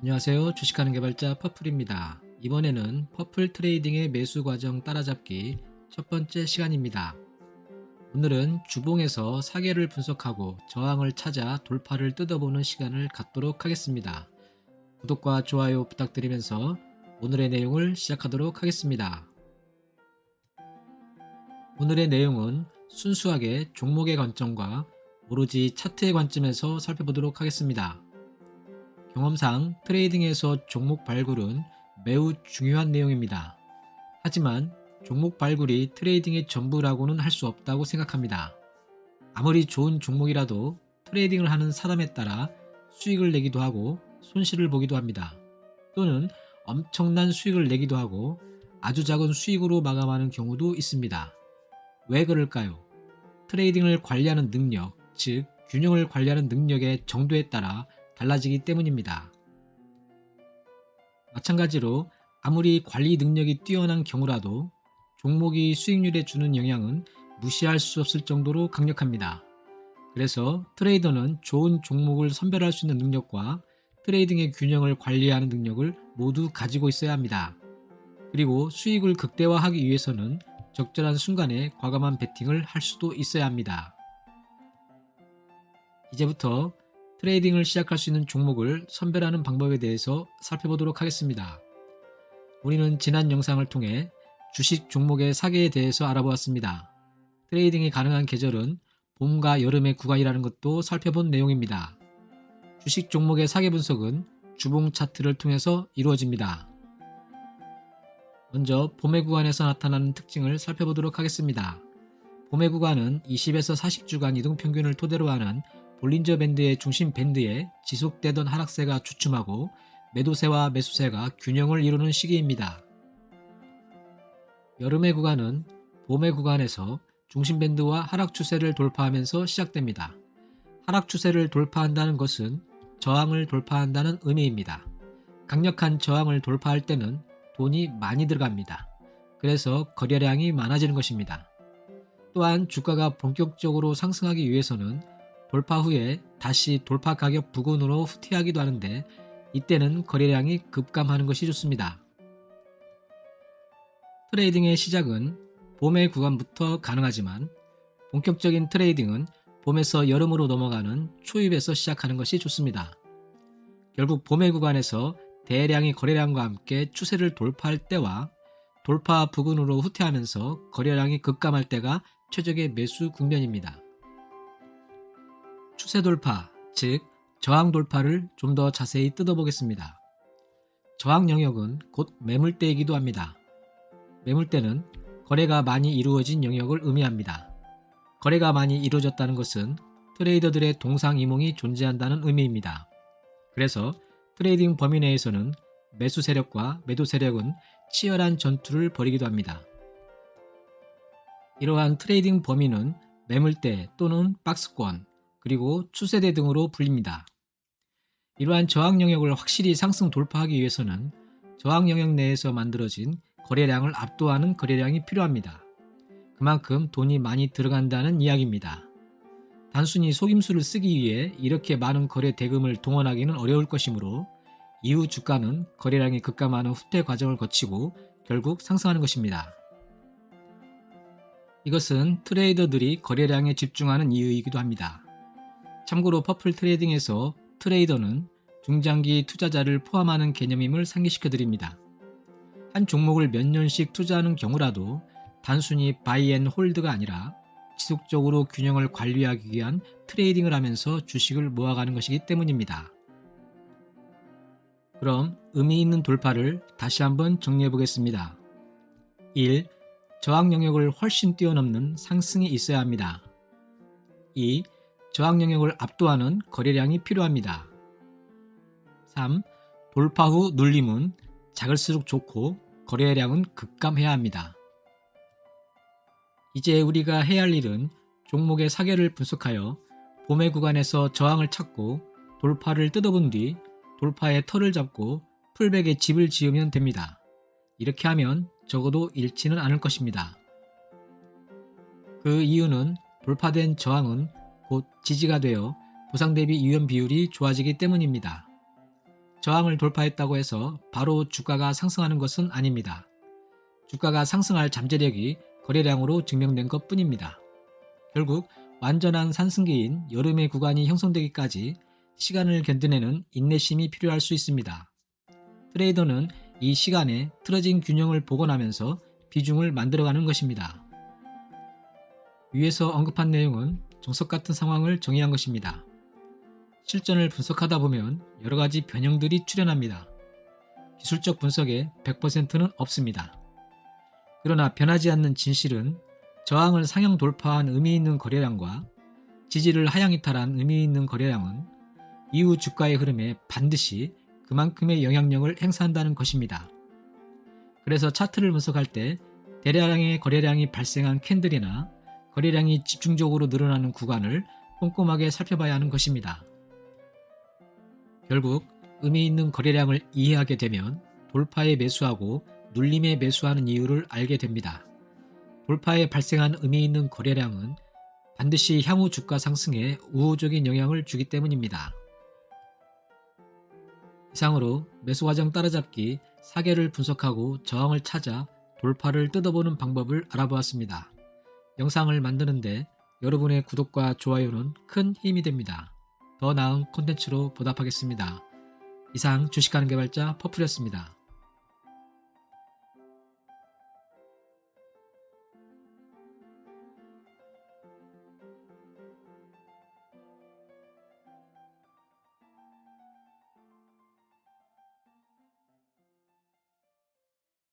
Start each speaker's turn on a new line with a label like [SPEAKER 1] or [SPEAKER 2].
[SPEAKER 1] 안녕하세요. 주식하는 개발자 퍼플입니다. 이번에는 퍼플 트레이딩의 매수 과정 따라잡기 첫 번째 시간입니다. 오늘은 주봉에서 사계를 분석하고 저항을 찾아 돌파를 뜯어보는 시간을 갖도록 하겠습니다. 구독과 좋아요 부탁드리면서 오늘의 내용을 시작하도록 하겠습니다. 오늘의 내용은 순수하게 종목의 관점과 오로지 차트의 관점에서 살펴보도록 하겠습니다. 경험상 트레이딩에서 종목 발굴은 매우 중요한 내용입니다. 하지만 종목 발굴이 트레이딩의 전부라고는 할 수 없다고 생각합니다. 아무리 좋은 종목이라도 트레이딩을 하는 사람에 따라 수익을 내기도 하고 손실을 보기도 합니다. 또는 엄청난 수익을 내기도 하고 아주 작은 수익으로 마감하는 경우도 있습니다. 왜 그럴까요? 트레이딩을 관리하는 능력, 즉 균형을 관리하는 능력의 정도에 따라 달라지기 때문입니다. 마찬가지로 아무리 관리 능력이 뛰어난 경우라도 종목이 수익률에 주는 영향은 무시할 수 없을 정도로 강력합니다. 그래서 트레이더는 좋은 종목을 선별할 수 있는 능력과 트레이딩의 균형을 관리하는 능력을 모두 가지고 있어야 합니다. 그리고 수익을 극대화하기 위해서는 적절한 순간에 과감한 베팅을 할 수도 있어야 합니다. 이제부터 트레이딩을 시작할 수 있는 종목을 선별하는 방법에 대해서 살펴보도록 하겠습니다. 우리는 지난 영상을 통해 주식 종목의 사계에 대해서 알아보았습니다. 트레이딩이 가능한 계절은 봄과 여름의 구간이라는 것도 살펴본 내용입니다. 주식 종목의 사계 분석은 주봉 차트를 통해서 이루어집니다. 먼저 봄의 구간에서 나타나는 특징을 살펴보도록 하겠습니다. 봄의 구간은 20에서 40주간 이동평균을 토대로 하는 볼린저 밴드의 중심 밴드에 지속되던 하락세가 주춤하고 매도세와 매수세가 균형을 이루는 시기입니다. 여름의 구간은 봄의 구간에서 중심 밴드와 하락 추세를 돌파하면서 시작됩니다. 하락 추세를 돌파한다는 것은 저항을 돌파한다는 의미입니다. 강력한 저항을 돌파할 때는 돈이 많이 들어갑니다. 그래서 거래량이 많아지는 것입니다. 또한 주가가 본격적으로 상승하기 위해서는 돌파 후에 다시 돌파 가격 부근으로 후퇴하기도 하는데 이때는 거래량이 급감하는 것이 좋습니다. 트레이딩의 시작은 봄의 구간부터 가능하지만 본격적인 트레이딩은 봄에서 여름으로 넘어가는 초입에서 시작하는 것이 좋습니다. 결국 봄의 구간에서 대량의 거래량과 함께 추세를 돌파할 때와 돌파 부근으로 후퇴하면서 거래량이 급감할 때가 최적의 매수 국면입니다. 추세 돌파, 즉 저항 돌파를 좀 더 자세히 뜯어보겠습니다. 저항 영역은 곧 매물대이기도 합니다. 매물대는 거래가 많이 이루어진 영역을 의미합니다. 거래가 많이 이루어졌다는 것은 트레이더들의 동상이몽이 존재한다는 의미입니다. 그래서 트레이딩 범위 내에서는 매수 세력과 매도 세력은 치열한 전투를 벌이기도 합니다. 이러한 트레이딩 범위는 매물대 또는 박스권, 그리고 추세대 등으로 불립니다. 이러한 저항 영역을 확실히 상승 돌파하기 위해서는 저항 영역 내에서 만들어진 거래량을 압도하는 거래량이 필요합니다. 그만큼 돈이 많이 들어간다는 이야기입니다. 단순히 속임수를 쓰기 위해 이렇게 많은 거래 대금을 동원하기는 어려울 것이므로 이후 주가는 거래량이 급감하는 후퇴 과정을 거치고 결국 상승하는 것입니다. 이것은 트레이더들이 거래량에 집중하는 이유이기도 합니다. 참고로 퍼플 트레이딩에서 트레이더는 중장기 투자자를 포함하는 개념임을 상기시켜 드립니다. 한 종목을 몇 년씩 투자하는 경우라도 단순히 바이 앤 홀드가 아니라 지속적으로 균형을 관리하기 위한 트레이딩을 하면서 주식을 모아가는 것이기 때문입니다. 그럼 의미 있는 돌파를 다시 한번 정리해 보겠습니다. 1. 저항 영역을 훨씬 뛰어넘는 상승이 있어야 합니다. 2. 저항 영역을 압도하는 거래량이 필요합니다. 3. 돌파 후 눌림은 작을수록 좋고 거래량은 급감해야 합니다. 이제 우리가 해야 할 일은 종목의 사계를 분석하여 봄의 구간에서 저항을 찾고 돌파를 뜯어본 뒤 돌파의 털을 잡고 풀백에 집을 지으면 됩니다. 이렇게 하면 적어도 잃지는 않을 것입니다. 그 이유는 돌파된 저항은 곧 지지가 되어 보상 대비 이윤 비율이 좋아지기 때문입니다. 저항을 돌파했다고 해서 바로 주가가 상승하는 것은 아닙니다. 주가가 상승할 잠재력이 거래량으로 증명된 것 뿐입니다. 결국 완전한 상승기인 여름의 구간이 형성되기까지 시간을 견뎌내는 인내심이 필요할 수 있습니다. 트레이더는 이 시간에 틀어진 균형을 복원하면서 비중을 만들어가는 것입니다. 위에서 언급한 내용은 정석 같은 상황을 정의한 것입니다. 실전을 분석하다 보면 여러 가지 변형들이 출현합니다. 기술적 분석에 100%는 없습니다. 그러나 변하지 않는 진실은 저항을 상향 돌파한 의미 있는 거래량과 지지를 하향 이탈한 의미 있는 거래량은 이후 주가의 흐름에 반드시 그만큼의 영향력을 행사한다는 것입니다. 그래서 차트를 분석할 때 대량의 거래량이 발생한 캔들이나 거래량이 집중적으로 늘어나는 구간을 꼼꼼하게 살펴봐야 하는 것입니다. 결국 의미 있는 거래량을 이해하게 되면 돌파에 매수하고 눌림에 매수하는 이유를 알게 됩니다. 돌파에 발생한 의미 있는 거래량은 반드시 향후 주가 상승에 우호적인 영향을 주기 때문입니다. 이상으로 매수 과정 따라잡기 4개를 분석하고 저항을 찾아 돌파를 뜯어보는 방법을 알아보았습니다. 영상을 만드는데 여러분의 구독과 좋아요는 큰 힘이 됩니다. 더 나은 콘텐츠로 보답하겠습니다. 이상 주식하는 개발자 퍼플이었습니다.